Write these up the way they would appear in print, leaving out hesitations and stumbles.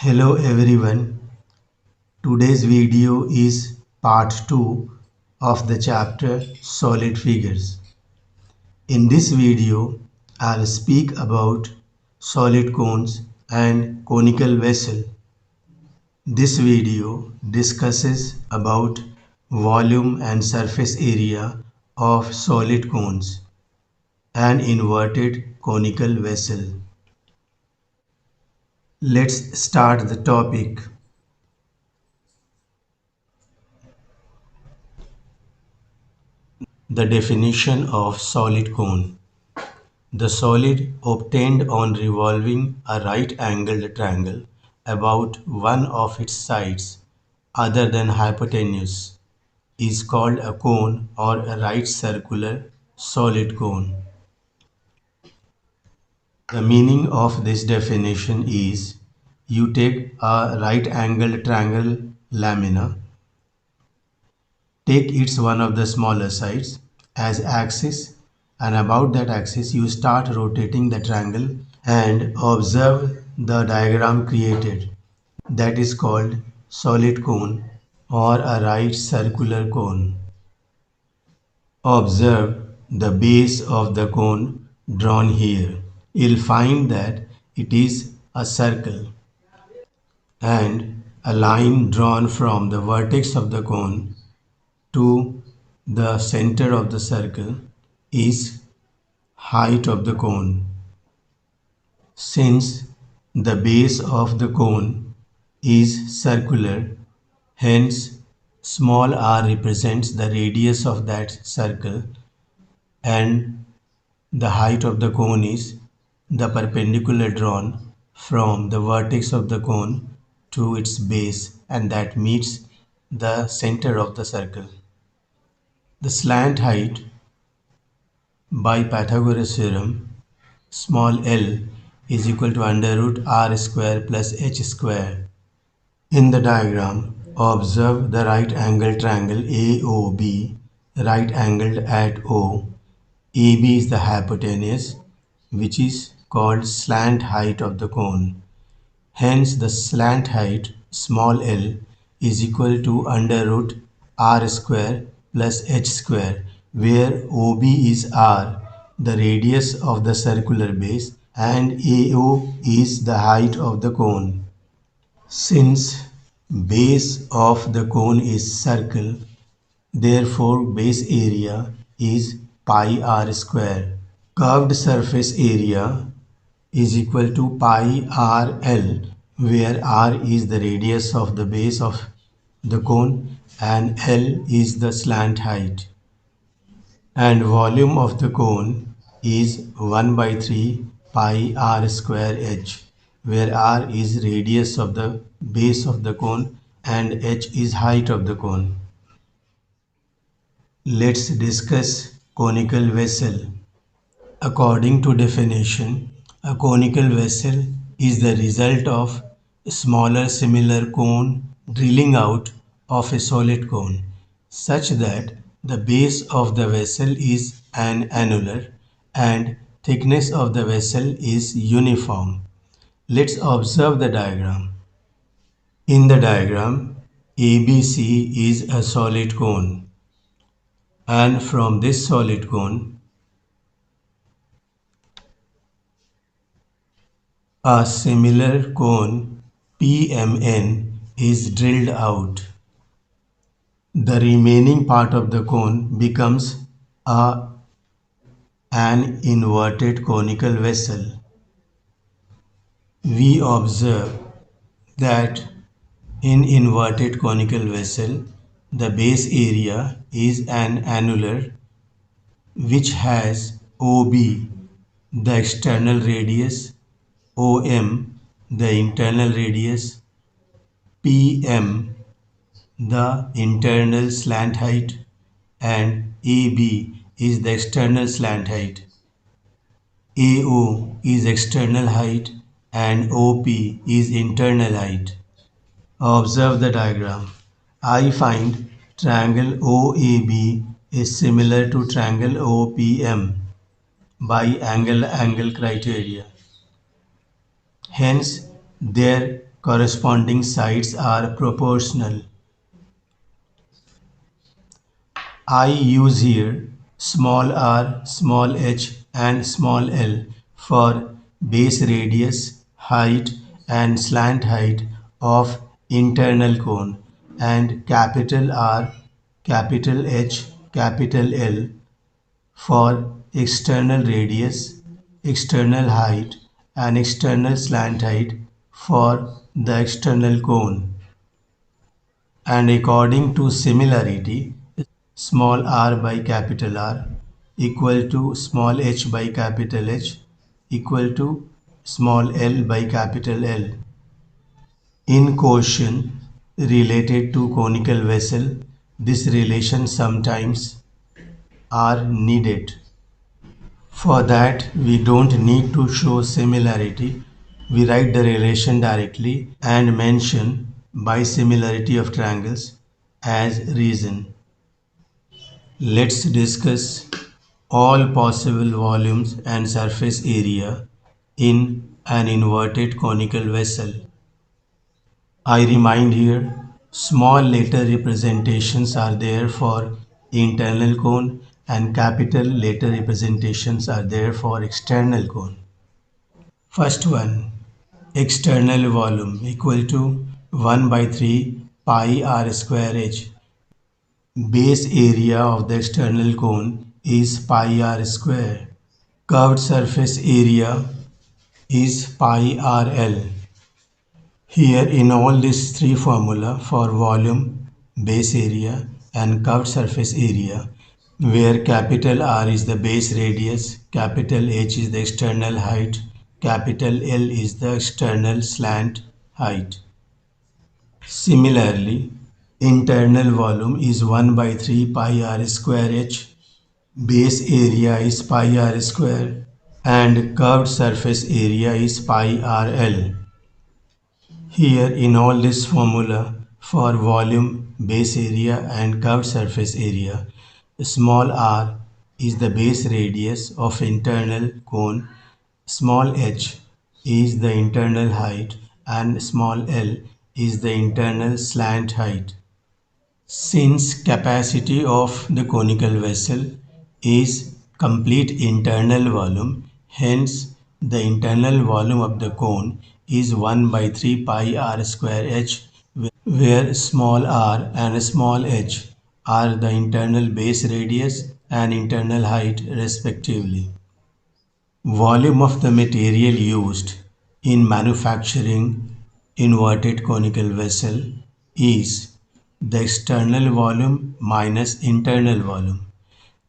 Hello everyone. Today's video is part 2 of the chapter Solid Figures. In this video, I'll speak about solid cones and conical vessel. This video discusses about volume and surface area of solid cones and inverted conical vessel. Let's start the topic. The definition of solid cone. The solid obtained on revolving a right-angled triangle about one of its sides other than hypotenuse is called a cone or a right circular solid cone. The meaning of this definition is you take a right-angled triangle lamina, take its one of the smaller sides as axis, and about that axis you start rotating the triangle and observe the diagram created. That is called solid cone or a right circular cone. Observe the base of the cone drawn here. You'll find that it is a circle and a line drawn from the vertex of the cone to the center of the circle is height of the cone. Since the base of the cone is circular, hence small r represents the radius of that circle and the height of the cone is the perpendicular drawn from the vertex of the cone to its base, and that meets the center of the circle. The slant height by Pythagoras theorem, small l is equal to under root r square plus h square. In the diagram, observe the right angled triangle AOB, right angled at O. AB is the hypotenuse, which is called slant height of the cone. Hence, the slant height, small l, is equal to under root r square plus h square, where OB is r, the radius of the circular base, and AO is the height of the cone. Since base of the cone is circle, therefore base area is pi r square. Curved surface area is equal to pi r l, where r is the radius of the base of the cone and l is the slant height. And volume of the cone is 1 by 3 pi r square h, where r is radius of the base of the cone and h is height of the cone. Let's discuss conical vessel. According to definition, a conical vessel is the result of a smaller similar cone drilling out of a solid cone, such that the base of the vessel is an annular and thickness of the vessel is uniform. Let's observe the diagram. In the diagram, ABC is a solid cone, and from this solid cone, a similar cone PMN is drilled out. The remaining part of the cone becomes an inverted conical vessel. We observe that in inverted conical vessel, the base area is an annular which has OB, the external radius, OM, the internal radius, PM, the internal slant height, and AB is the external slant height. AO is external height and OP is internal height. Observe the diagram. I find triangle OAB is similar to triangle OPM by angle-angle criteria. Hence, their corresponding sides are proportional. I use here small r, small h and small l for base radius, height and slant height of internal cone, and capital R, capital H, capital L for external radius, external height and external slant height for the external cone. And according to similarity, small r by capital R equal to small h by capital H equal to small l by capital L. In question related to conical vessel, this relation sometimes are needed. For that, we don't need to show similarity. We write the relation directly and mention bisimilarity of triangles as reason. Let's discuss all possible volumes and surface area in an inverted conical vessel. I remind here, small letter representations are there for internal cone and capital letter representations are there for external cone. First one, external volume equal to 1 by 3 pi r square h. Base area of the external cone is pi r square. Curved surface area is pi r l. Here in all these three formula for volume, base area and curved surface area, where capital R is the base radius, capital H is the external height, capital L is the external slant height. Similarly, internal volume is 1 by 3 pi r square h, base area is pi r square and curved surface area is pi r l. Here in all this formula for volume, base area and curved surface area, small r is the base radius of internal cone, small h is the internal height and small l is the internal slant height. Since capacity of the conical vessel is complete internal volume, hence the internal volume of the cone is 1 by 3 pi r square h, where small r and small h are the internal base radius and internal height respectively. Volume of the material used in manufacturing inverted conical vessel is the external volume minus internal volume.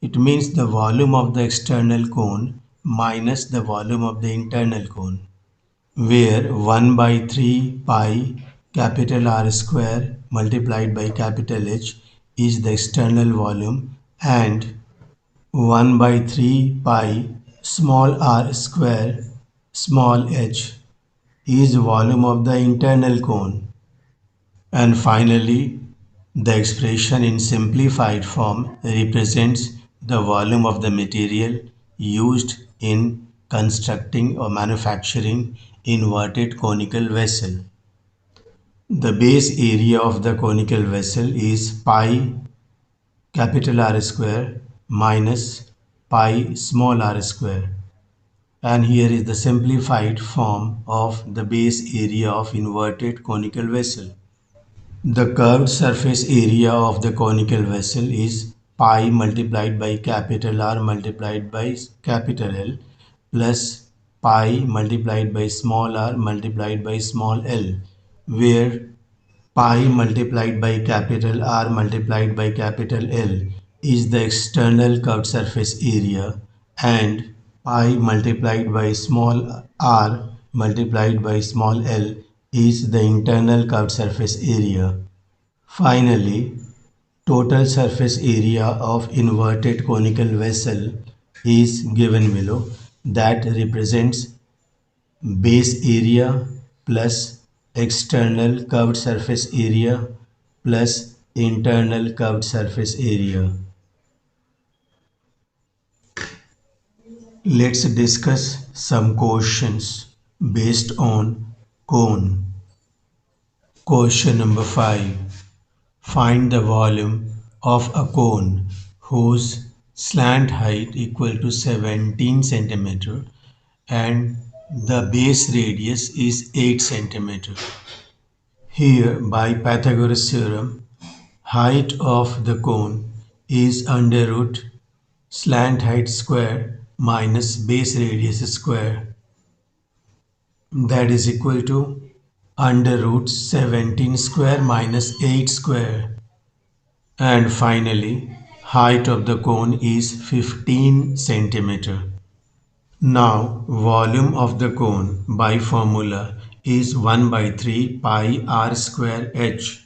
It means the volume of the external cone minus the volume of the internal cone, where 1 by 3 pi capital R square multiplied by capital H is the external volume and 1 by 3 pi small r square small h is volume of the internal cone. And finally, the expression in simplified form represents the volume of the material used in constructing or manufacturing inverted conical vessel. The base area of the conical vessel is pi capital R square minus pi small r square. And here is the simplified form of the base area of inverted conical vessel. The curved surface area of the conical vessel is pi multiplied by capital R multiplied by capital L plus pi multiplied by small r multiplied by small l, where pi multiplied by capital R multiplied by capital L is the external curved surface area and pi multiplied by small r multiplied by small l is the internal curved surface area. Finally, total surface area of inverted conical vessel is given below, that represents base area plus external curved surface area plus internal curved surface area. Let's discuss some questions based on cone. Question number 5. Find the volume of a cone whose slant height equal to 17 centimeter and the base radius is 8 centimeter. Here, by Pythagoras theorem, height of the cone is under root slant height square minus base radius square, that is equal to under root 17 square minus 8 square. And finally, height of the cone is 15 centimeter. Now, volume of the cone by formula is 1 by 3 pi r square h,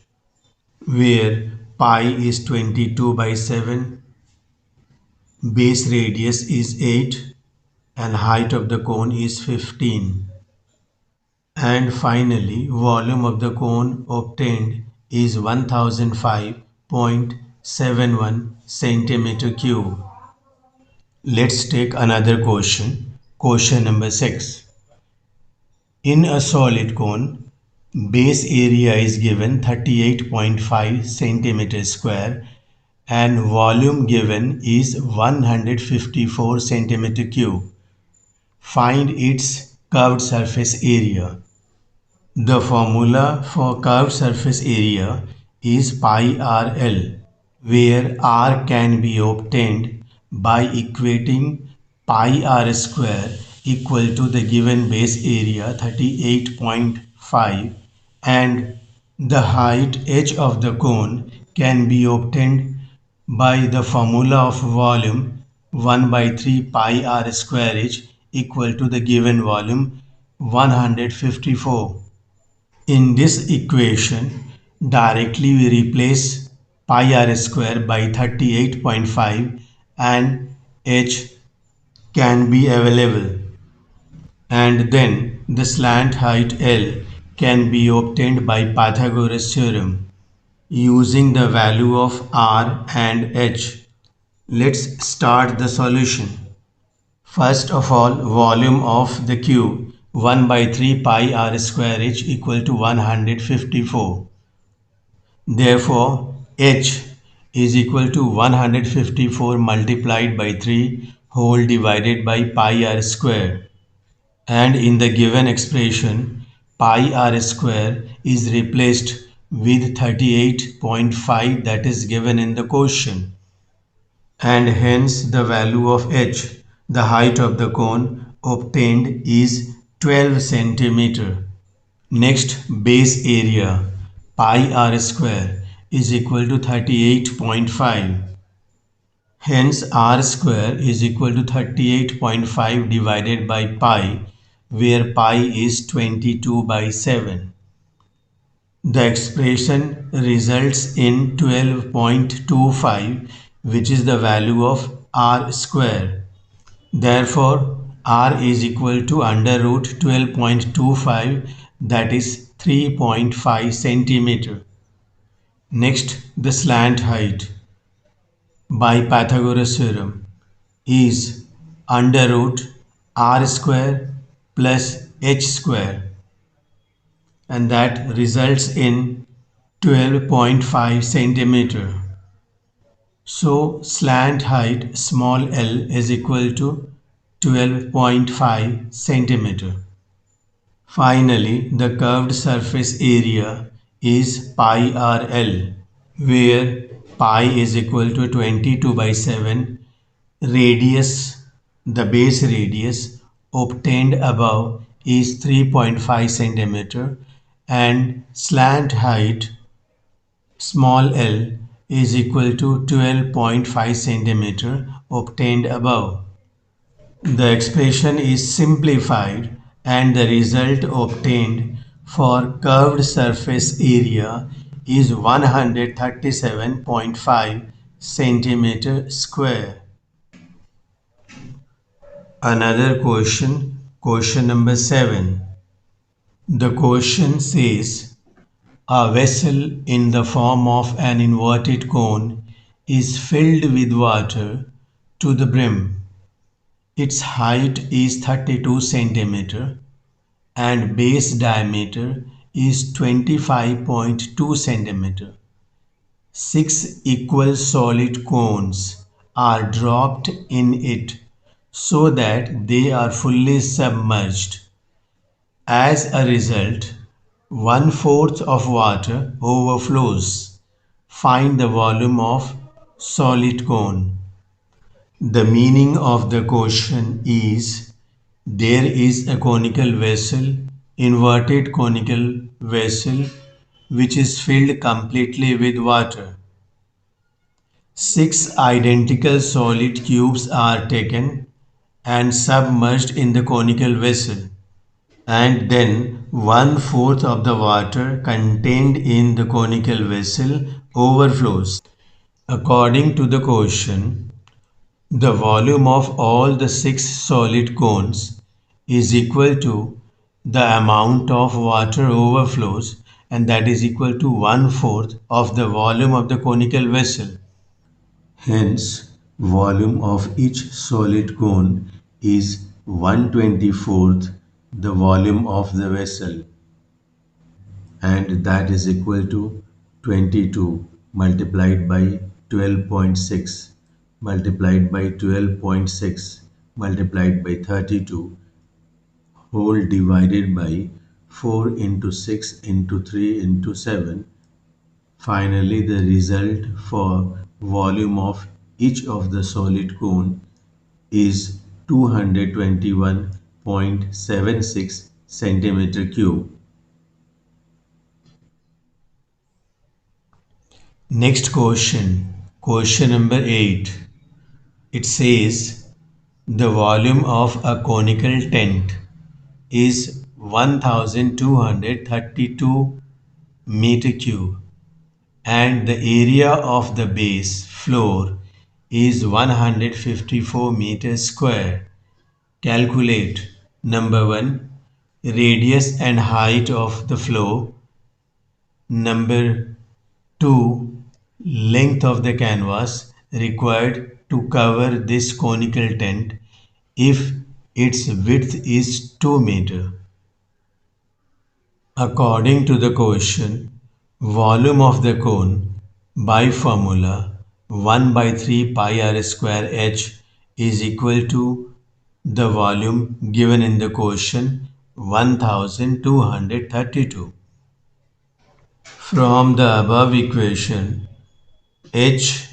where pi is 22 by 7, base radius is 8, and height of the cone is 15. And finally, volume of the cone obtained is 1005.71 centimeter cube. Let's take another question. Question number 6. In a solid cone, base area is given 38.5 centimeter square and volume given is 154 centimeter cube. Find its curved surface area. The formula for curved surface area is pi RL, where R can be obtained by equating pi r square equal to the given base area 38.5 and the height h of the cone can be obtained by the formula of volume 1 by 3 pi r square h equal to the given volume 154. In this equation, directly we replace pi r square by 38.5 and h can be available. And then the slant height L can be obtained by Pythagoras theorem using the value of r and h. Let's start the solution. First of all, volume of the cube 1 by 3 pi r square h equal to 154. Therefore, h is equal to 154 multiplied by 3 whole divided by pi r square. And in the given expression, pi r square is replaced with 38.5 that is given in the question. And hence the value of h, the height of the cone obtained is 12 centimeter. Next, base area pi r square is equal to 38.5. Hence r square is equal to 38.5 divided by pi, where pi is 22 by 7. The expression results in 12.25, which is the value of r square. Therefore, r is equal to under root 12.25, that is 3.5 centimeter. Next, the slant height by Pythagoras theorem is under root r square plus h square, and that results in 12.5 centimeter. So slant height small l is equal to 12.5 centimeter. Finally, the curved surface area is pi RL, where pi is equal to 22 by 7. Radius, the base radius obtained above is 3.5 centimeter and slant height small l is equal to 12.5 centimeter obtained above. The expression is simplified and the result obtained for curved surface area is 137.5 centimeter square. Another question, question number 7. The question says, a vessel in the form of an inverted cone is filled with water to the brim. Its height is 32 centimeter and base diameter is 25.2 centimeter. Six equal solid cones are dropped in it so that they are fully submerged. As a result, one-fourth of water overflows. Find the volume of solid cone. The meaning of the question is there is a conical vessel, inverted conical vessel, which is filled completely with water. Six identical solid cubes are taken and submerged in the conical vessel, and then one-fourth of the water contained in the conical vessel overflows. According to the question, the volume of all the six solid cones is equal to the amount of water overflows, and that is equal to one-fourth of the volume of the conical vessel. Hence, volume of each solid cone is 1/24th the volume of the vessel, and that is equal to 22 multiplied by 12.6 multiplied by 12.6 multiplied by 32 whole divided by 4 into 6 into 3 into 7. Finally, the result for volume of each of the solid cone is 221.76 centimeter cube. Next question, question number 8. It says the volume of a conical tent is 1232 meter cube and the area of the base floor is 154 meters square. Calculate number 1 radius and height of the floor, number 2 length of the canvas required to cover this conical tent if its width is 2 meter. According to the question, volume of the cone by formula 1 by 3 pi r square h is equal to the volume given in the question 1232. From the above equation, h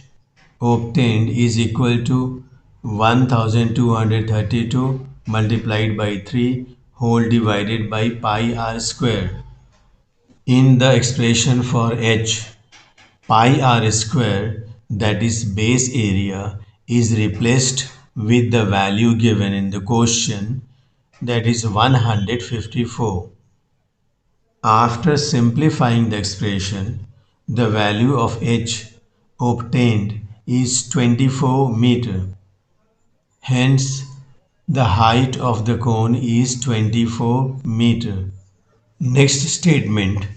obtained is equal to 1232 multiplied by 3 whole divided by pi r square. In the expression for h, pi r square, that is base area, is replaced with the value given in the question, that is 154. After simplifying the expression, the value of h obtained is 24 meter. Hence, the height of the cone is 24 meter. Next statement,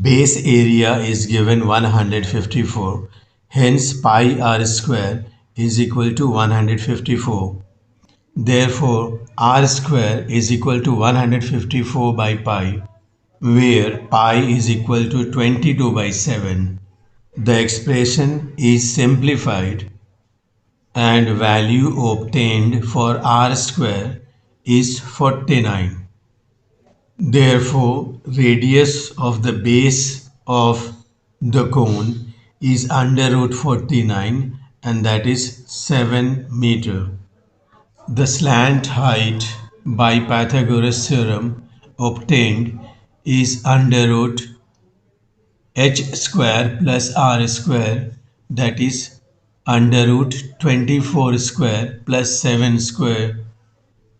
base area is given 154, hence pi r square is equal to 154. Therefore, r square is equal to 154 by pi, where pi is equal to 22 by 7. The expression is simplified and value obtained for r square is 49. Therefore, radius of the base of the cone is under root 49, and that is 7 meter. The slant height by Pythagoras theorem obtained is under root h square plus r square, that is under root 24 square plus 7 square.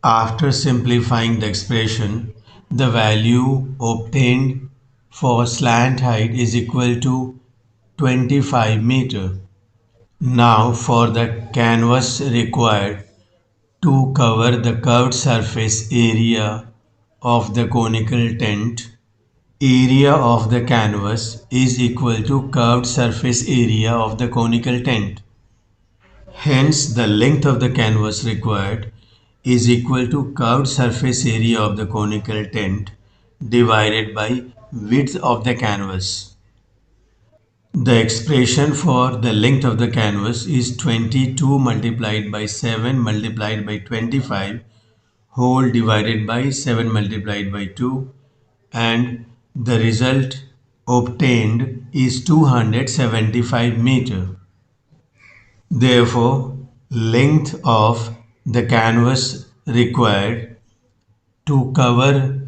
After simplifying the expression, the value obtained for slant height is equal to 25 meter. Now for the canvas required to cover the curved surface area of the conical tent, area of the canvas is equal to curved surface area of the conical tent. Hence, the length of the canvas required is equal to curved surface area of the conical tent divided by width of the canvas. The expression for the length of the canvas is 22 multiplied by 7 multiplied by 25 whole divided by 7 multiplied by 2, and the result obtained is 275 meter. Therefore, length of the canvas required to cover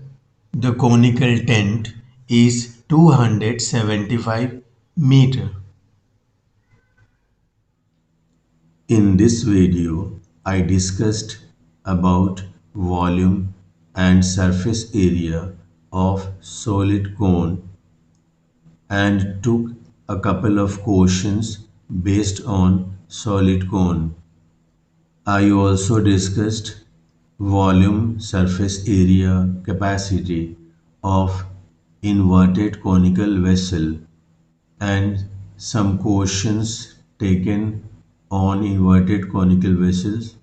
the conical tent is 275 meter. In this video, I discussed about volume and surface area of solid cone and took a couple of questions based on solid cone. I also discussed volume, surface area, capacity of inverted conical vessel and some questions taken on inverted conical vessels,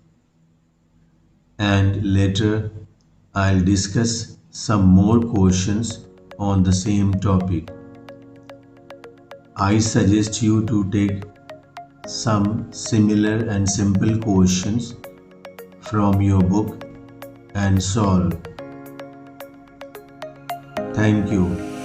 and later I'll discuss some more questions on the same topic. I suggest you to take some similar and simple questions from your book and solve. Thank you.